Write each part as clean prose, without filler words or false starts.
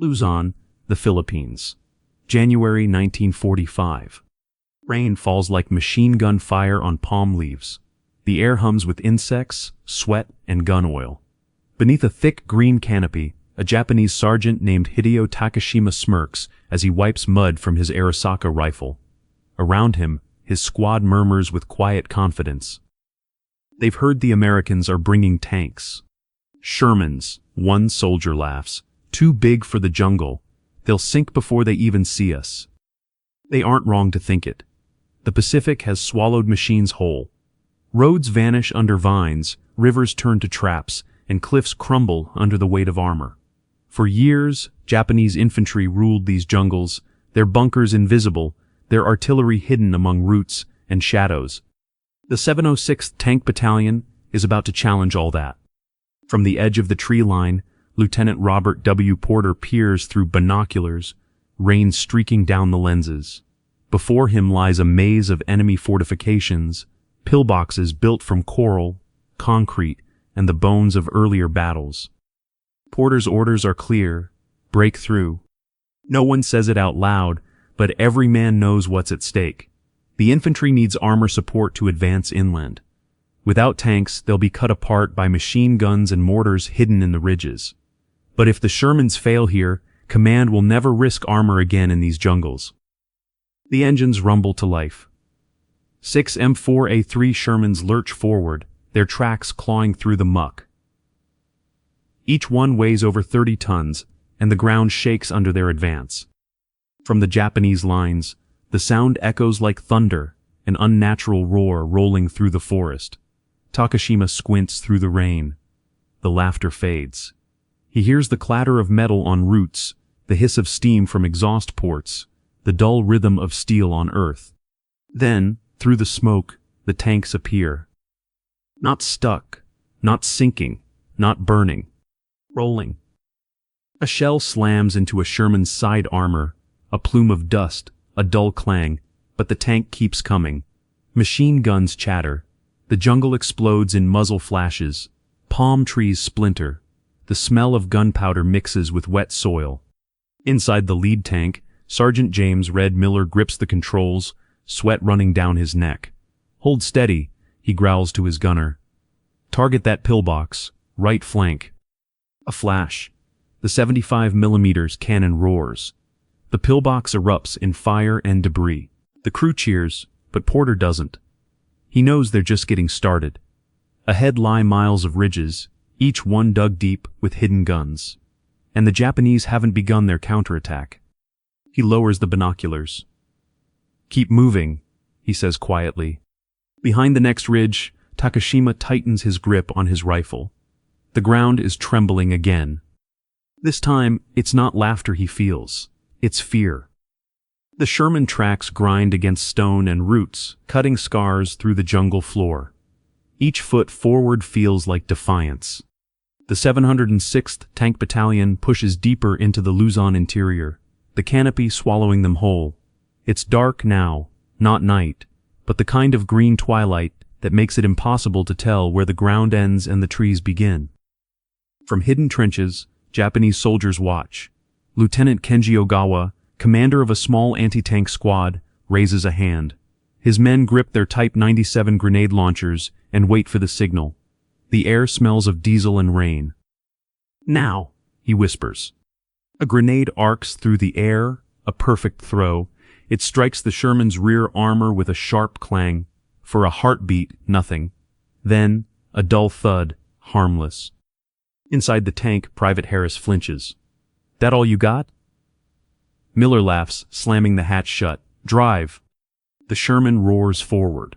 Luzon, the Philippines. January 1945. Rain falls like machine gun fire on palm leaves. The air hums with insects, sweat, and gun oil. Beneath a thick green canopy, a Japanese sergeant named Hideo Takashima smirks as he wipes mud from his Arisaka rifle. Around him, his squad murmurs with quiet confidence. They've heard the Americans are bringing tanks. Shermans, one soldier laughs. Too big for the jungle. They'll sink before they even see us. They aren't wrong to think it. The Pacific has swallowed machines whole. Roads vanish under vines, rivers turn to traps, and cliffs crumble under the weight of armor. For years, Japanese infantry ruled these jungles, their bunkers invisible, their artillery hidden among roots and shadows. The 706th Tank Battalion is about to challenge all that. From the edge of the tree line, Lieutenant Robert W. Porter peers through binoculars, rain streaking down the lenses. Before him lies a maze of enemy fortifications, pillboxes built from coral, concrete, and the bones of earlier battles. Porter's orders are clear: break through. No one says it out loud, but every man knows what's at stake. The infantry needs armor support to advance inland. Without tanks, they'll be cut apart by machine guns and mortars hidden in the ridges. But if the Shermans fail here, command will never risk armor again in these jungles. The engines rumble to life. 6 M4A3 Shermans lurch forward, their tracks clawing through the muck. Each one weighs over 30 tons, and the ground shakes under their advance. From the Japanese lines, the sound echoes like thunder, an unnatural roar rolling through the forest. Takashima squints through the rain. The laughter fades. He hears the clatter of metal on roots, the hiss of steam from exhaust ports, the dull rhythm of steel on earth. Then, through the smoke, the tanks appear. Not stuck, not sinking, not burning. Rolling. A shell slams into a Sherman's side armor, a plume of dust, a dull clang, but the tank keeps coming. Machine guns chatter. The jungle explodes in muzzle flashes. Palm trees splinter. The smell of gunpowder mixes with wet soil. Inside the lead tank, Sergeant James Red Miller grips the controls, sweat running down his neck. Hold steady, he growls to his gunner. Target that pillbox, right flank. A flash. The 75mm cannon roars. The pillbox erupts in fire and debris. The crew cheers, but Porter doesn't. He knows they're just getting started. Ahead lie miles of ridges, each one dug deep with hidden guns. And the Japanese haven't begun their counterattack. He lowers the binoculars. Keep moving, he says quietly. Behind the next ridge, Takashima tightens his grip on his rifle. The ground is trembling again. This time, it's not laughter he feels. It's fear. The Sherman tracks grind against stone and roots, cutting scars through the jungle floor. Each foot forward feels like defiance. The 706th Tank Battalion pushes deeper into the Luzon interior, the canopy swallowing them whole. It's dark now, not night, but the kind of green twilight that makes it impossible to tell where the ground ends and the trees begin. From hidden trenches, Japanese soldiers watch. Lieutenant Kenji Ogawa, commander of a small anti-tank squad, raises a hand. His men grip their Type 97 grenade launchers and wait for the signal. The air smells of diesel and rain. Now, he whispers. A grenade arcs through the air, a perfect throw. It strikes the Sherman's rear armor with a sharp clang. For a heartbeat, nothing. Then, a dull thud, harmless. Inside the tank, Private Harris flinches. That all you got? Miller laughs, slamming the hatch shut. Drive. The Sherman roars forward.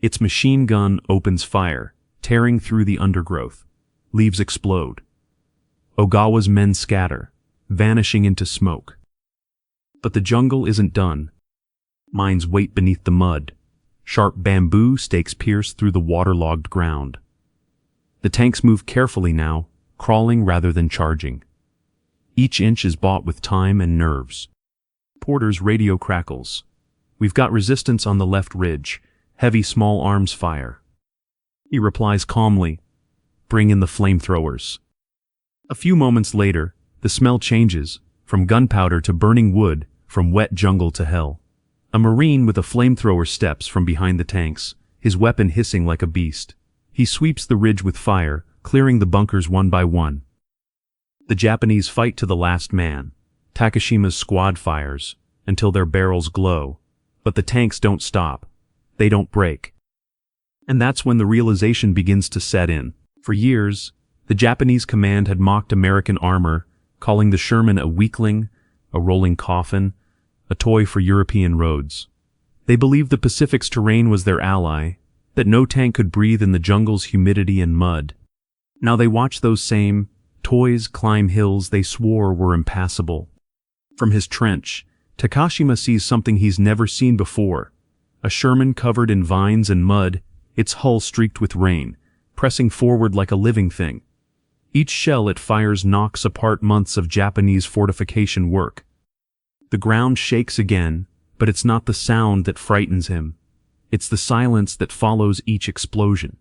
Its machine gun opens fire, tearing through the undergrowth. Leaves explode. Ogawa's men scatter, vanishing into smoke. But the jungle isn't done. Mines wait beneath the mud. Sharp bamboo stakes pierce through the waterlogged ground. The tanks move carefully now, crawling rather than charging. Each inch is bought with time and nerves. Porter's radio crackles. We've got resistance on the left ridge. Heavy small arms fire. He replies calmly, bring in the flamethrowers. A few moments later, The smell changes, from gunpowder to burning wood, from wet jungle to hell. A Marine with a flamethrower steps from behind the tanks, his weapon hissing like a beast. He sweeps the ridge with fire, clearing the bunkers one by one. The Japanese fight to the last man. Takashima's squad fires, until their barrels glow. But the tanks don't stop. They don't break. And that's when the realization begins to set in. For years, the Japanese command had mocked American armor, calling the Sherman a weakling, a rolling coffin, a toy for European roads. They believed the Pacific's terrain was their ally, that no tank could breathe in the jungle's humidity and mud. Now they watch those same toys climb hills they swore were impassable. From his trench, Takashima sees something he's never seen before. A Sherman covered in vines and mud, its hull streaked with rain, pressing forward like a living thing. Each shell it fires knocks apart months of Japanese fortification work. The ground shakes again, but it's not the sound that frightens him. It's the silence that follows each explosion.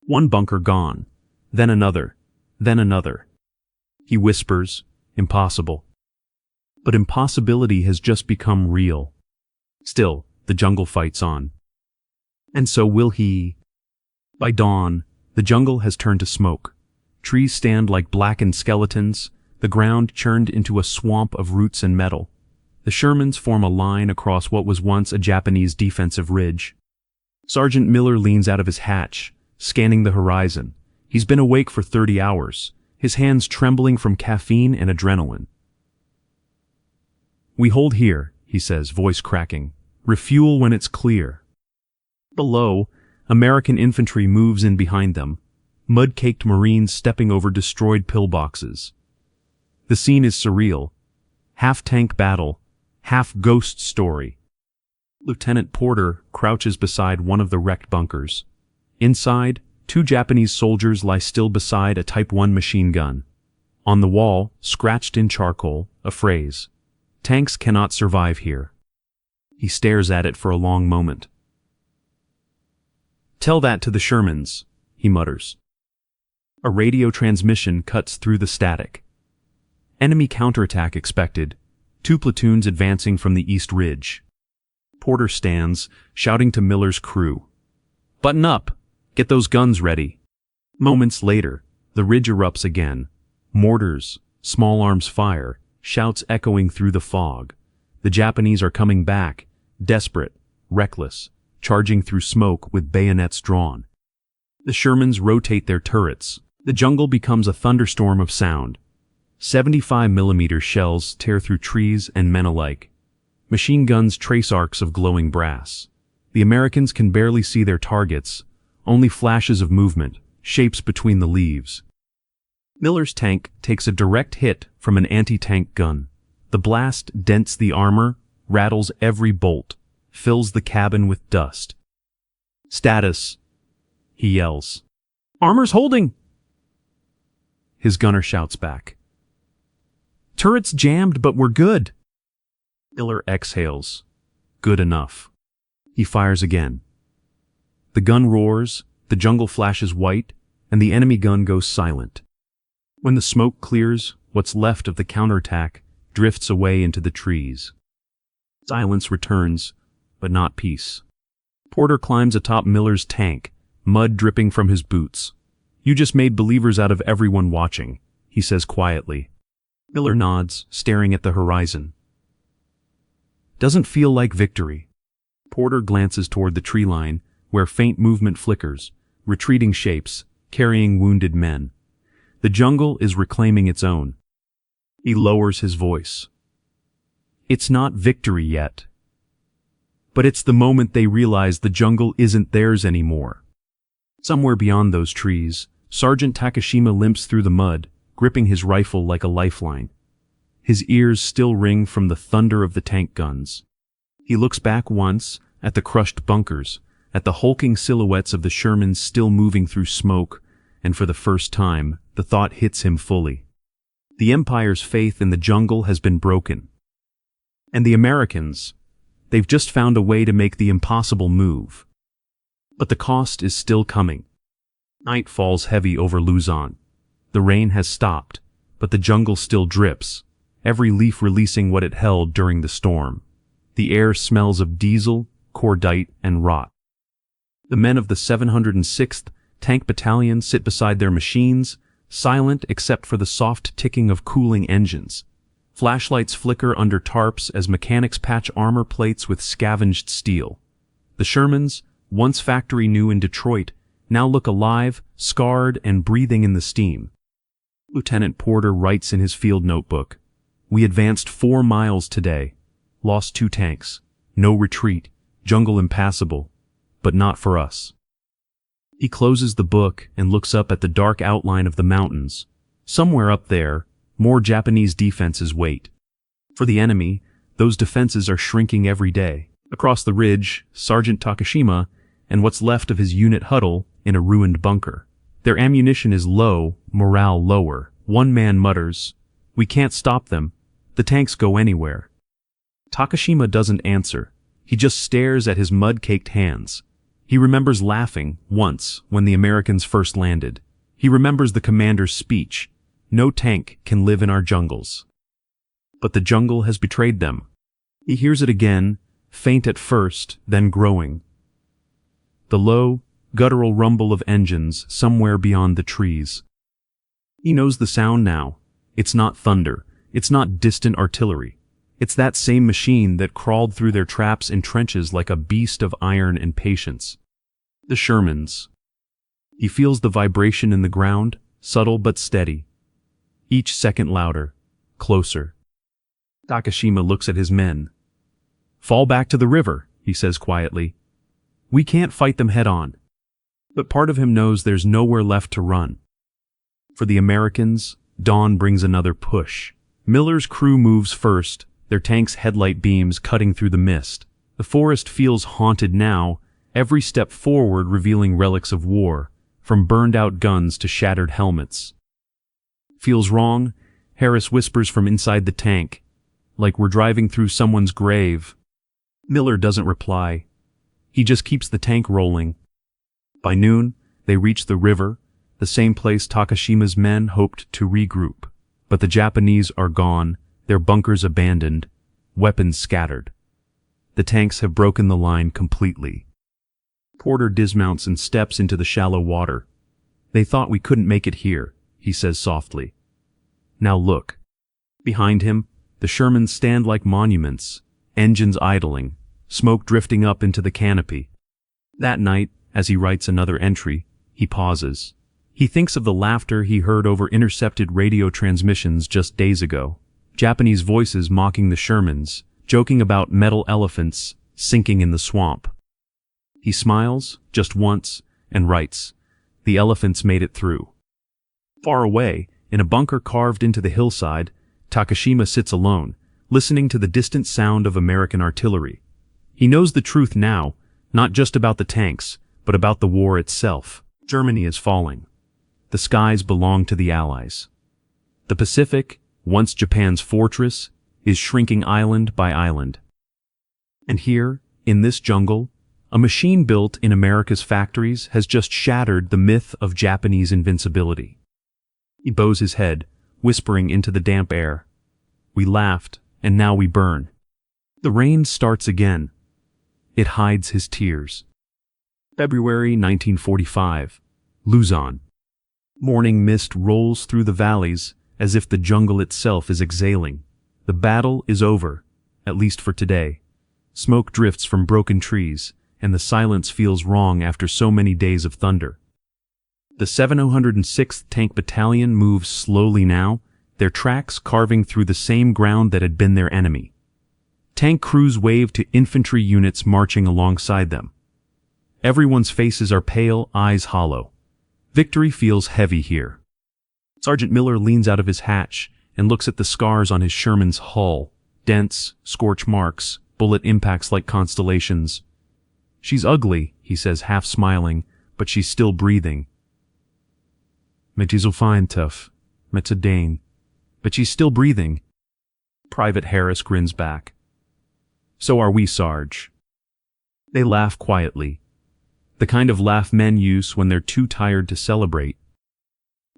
One bunker gone, then another, then another. He whispers, impossible. But impossibility has just become real. Still, the jungle fights on. And so will he. By dawn, the jungle has turned to smoke. Trees stand like blackened skeletons, the ground churned into a swamp of roots and metal. The Shermans form a line across what was once a Japanese defensive ridge. Sergeant Miller leans out of his hatch, scanning the horizon. He's been awake for 30 hours, his hands trembling from caffeine and adrenaline. "We hold here," he says, voice cracking. "Refuel when it's clear." Below, American infantry moves in behind them, mud-caked Marines stepping over destroyed pillboxes. The scene is surreal. Half-tank battle, half-ghost story. Lieutenant Porter crouches beside one of the wrecked bunkers. Inside, 2 Japanese soldiers lie still beside a Type 1 machine gun. On the wall, scratched in charcoal, a phrase, "Tanks cannot survive here." He stares at it for a long moment. "Tell that to the Shermans," he mutters. A radio transmission cuts through the static. Enemy counterattack expected, 2 platoons advancing from the East Ridge. Porter stands, shouting to Miller's crew. "Button up! Get those guns ready!" Moments later, the ridge erupts again. Mortars, small arms fire, shouts echoing through the fog. The Japanese are coming back, desperate, reckless, charging through smoke with bayonets drawn. The Shermans rotate their turrets. The jungle becomes a thunderstorm of sound. 75mm shells tear through trees and men alike. Machine guns trace arcs of glowing brass. The Americans can barely see their targets, only flashes of movement, shapes between the leaves. Miller's tank takes a direct hit from an anti-tank gun. The blast dents the armor, rattles every bolt, fills the cabin with dust. "Status," he yells. "Armor's holding!" His gunner shouts back. "Turret's jammed, but we're good." Miller exhales. Good enough. He fires again. The gun roars, the jungle flashes white, and the enemy gun goes silent. When the smoke clears, what's left of the counterattack drifts away into the trees. Silence returns, but not peace. Porter climbs atop Miller's tank, mud dripping from his boots. "You just made believers out of everyone watching," he says quietly. Miller nods, staring at the horizon. "Doesn't feel like victory." Porter glances toward the tree line, where faint movement flickers, retreating shapes, carrying wounded men. The jungle is reclaiming its own. He lowers his voice. "It's not victory yet. But it's the moment they realize the jungle isn't theirs anymore." Somewhere beyond those trees, Sergeant Takashima limps through the mud, gripping his rifle like a lifeline. His ears still ring from the thunder of the tank guns. He looks back once, at the crushed bunkers, at the hulking silhouettes of the Shermans still moving through smoke, and for the first time, the thought hits him fully. The Empire's faith in the jungle has been broken. And the Americans, they've just found a way to make the impossible move. But the cost is still coming. Night falls heavy over Luzon. The rain has stopped, but the jungle still drips, every leaf releasing what it held during the storm. The air smells of diesel, cordite, and rot. The men of the 706th Tank Battalion sit beside their machines, silent except for the soft ticking of cooling engines. Flashlights flicker under tarps as mechanics patch armor plates with scavenged steel. The Shermans, once factory new in Detroit, now look alive, scarred, and breathing in the steam. Lieutenant Porter writes in his field notebook, "We advanced 4 miles today. Lost 2 tanks. No retreat. Jungle impassable. But not for us." He closes the book and looks up at the dark outline of the mountains. Somewhere up there, more Japanese defenses wait. For the enemy, those defenses are shrinking every day. Across the ridge, Sergeant Takashima and what's left of his unit huddle in a ruined bunker. Their ammunition is low, morale lower. One man mutters, "We can't stop them. The tanks go anywhere." Takashima doesn't answer. He just stares at his mud-caked hands. He remembers laughing once when the Americans first landed. He remembers the commander's speech, "No tank can live in our jungles." But the jungle has betrayed them. He hears it again, faint at first, then growing. The low, guttural rumble of engines somewhere beyond the trees. He knows the sound now. It's not thunder. It's not distant artillery. It's that same machine that crawled through their traps and trenches like a beast of iron and patience. The Shermans. He feels the vibration in the ground, subtle but steady. Each second louder, closer. Takashima looks at his men. "Fall back to the river," he says quietly. "We can't fight them head-on." But part of him knows there's nowhere left to run. For the Americans, dawn brings another push. Miller's crew moves first, their tank's headlight beams cutting through the mist. The forest feels haunted now, every step forward revealing relics of war, from burned-out guns to shattered helmets. "Feels wrong," Harris whispers from inside the tank, "like we're driving through someone's grave." Miller doesn't reply. He just keeps the tank rolling. By noon, they reach the river, the same place Takashima's men hoped to regroup. But the Japanese are gone, their bunkers abandoned, weapons scattered. The tanks have broken the line completely. Porter dismounts and steps into the shallow water. "They thought we couldn't make it here," he says softly. "Now look." Behind him, the Shermans stand like monuments, engines idling, smoke drifting up into the canopy. That night, as he writes another entry, he pauses. He thinks of the laughter he heard over intercepted radio transmissions just days ago. Japanese voices mocking the Shermans, joking about metal elephants sinking in the swamp. He smiles, just once, and writes, "The elephants made it through." Far away, in a bunker carved into the hillside, Takashima sits alone, listening to the distant sound of American artillery. He knows the truth now, not just about the tanks, but about the war itself. Germany is falling. The skies belong to the Allies. The Pacific, once Japan's fortress, is shrinking island by island. And here, in this jungle, a machine built in America's factories has just shattered the myth of Japanese invincibility. He bows his head, whispering into the damp air. "We laughed, and now we burn." The rain starts again. It hides his tears. February 1945, Luzon. Morning mist rolls through the valleys as if the jungle itself is exhaling. The battle is over, at least for today. Smoke drifts from broken trees, and the silence feels wrong after so many days of thunder. The 706th Tank Battalion moves slowly now, their tracks carving through the same ground that had been their enemy. Tank crews wave to infantry units marching alongside them. Everyone's faces are pale, eyes hollow. Victory feels heavy here. Sergeant Miller leans out of his hatch and looks at the scars on his Sherman's hull. Dents, scorch marks, bullet impacts like constellations. "She's ugly," he says, half smiling, "but she's still breathing." "Met is so fine, tough. Met a Dane. But she's still breathing." Private Harris grins back. "So are we, Sarge." They laugh quietly. The kind of laugh men use when they're too tired to celebrate.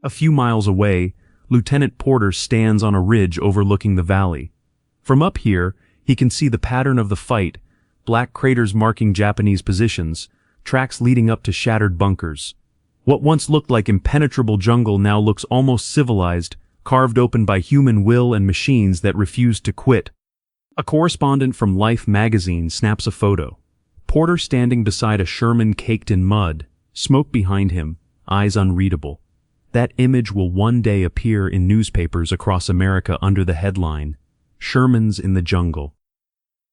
A few miles away, Lieutenant Porter stands on a ridge overlooking the valley. From up here, he can see the pattern of the fight, black craters marking Japanese positions, tracks leading up to shattered bunkers. What once looked like impenetrable jungle now looks almost civilized, carved open by human will and machines that refuse to quit. A correspondent from Life magazine snaps a photo. Porter standing beside a Sherman caked in mud, smoke behind him, eyes unreadable. That image will one day appear in newspapers across America under the headline, "Sherman's in the Jungle."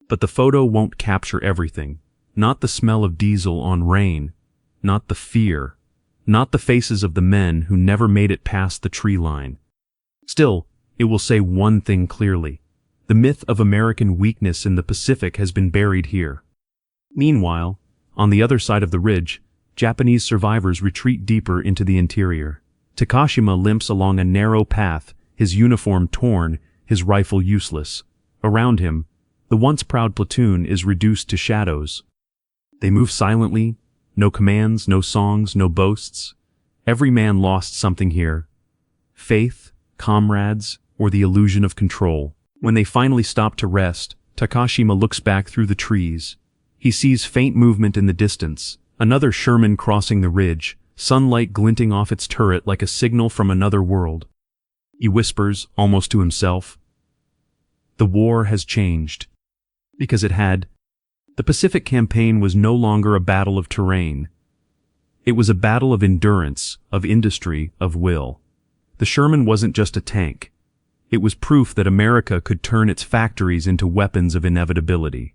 But the photo won't capture everything. Not the smell of diesel on rain. Not the fear. Not the faces of the men who never made it past the tree line. Still, it will say one thing clearly. The myth of American weakness in the Pacific has been buried here. Meanwhile, on the other side of the ridge, Japanese survivors retreat deeper into the interior. Takashima limps along a narrow path, his uniform torn, his rifle useless. Around him, the once proud platoon is reduced to shadows. They move silently, no commands, no songs, no boasts. Every man lost something here. Faith, comrades, or the illusion of control. When they finally stop to rest, Takashima looks back through the trees. He sees faint movement in the distance, another Sherman crossing the ridge, sunlight glinting off its turret like a signal from another world. He whispers, almost to himself, "The war has changed." Because it had. The Pacific Campaign was no longer a battle of terrain. It was a battle of endurance, of industry, of will. The Sherman wasn't just a tank. It was proof that America could turn its factories into weapons of inevitability.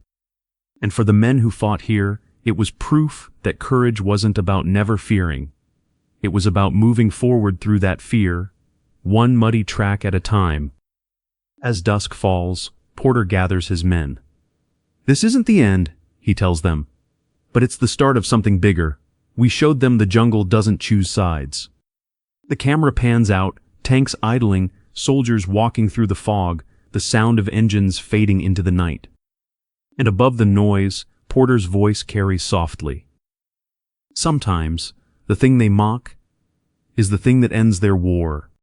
And for the men who fought here, it was proof that courage wasn't about never fearing. It was about moving forward through that fear, one muddy track at a time. As dusk falls, Porter gathers his men. "This isn't the end," he tells them. "But it's the start of something bigger. We showed them the jungle doesn't choose sides." The camera pans out, tanks idling, soldiers walking through the fog, the sound of engines fading into the night. And above the noise, Porter's voice carries softly. "Sometimes, the thing they mock is the thing that ends their war."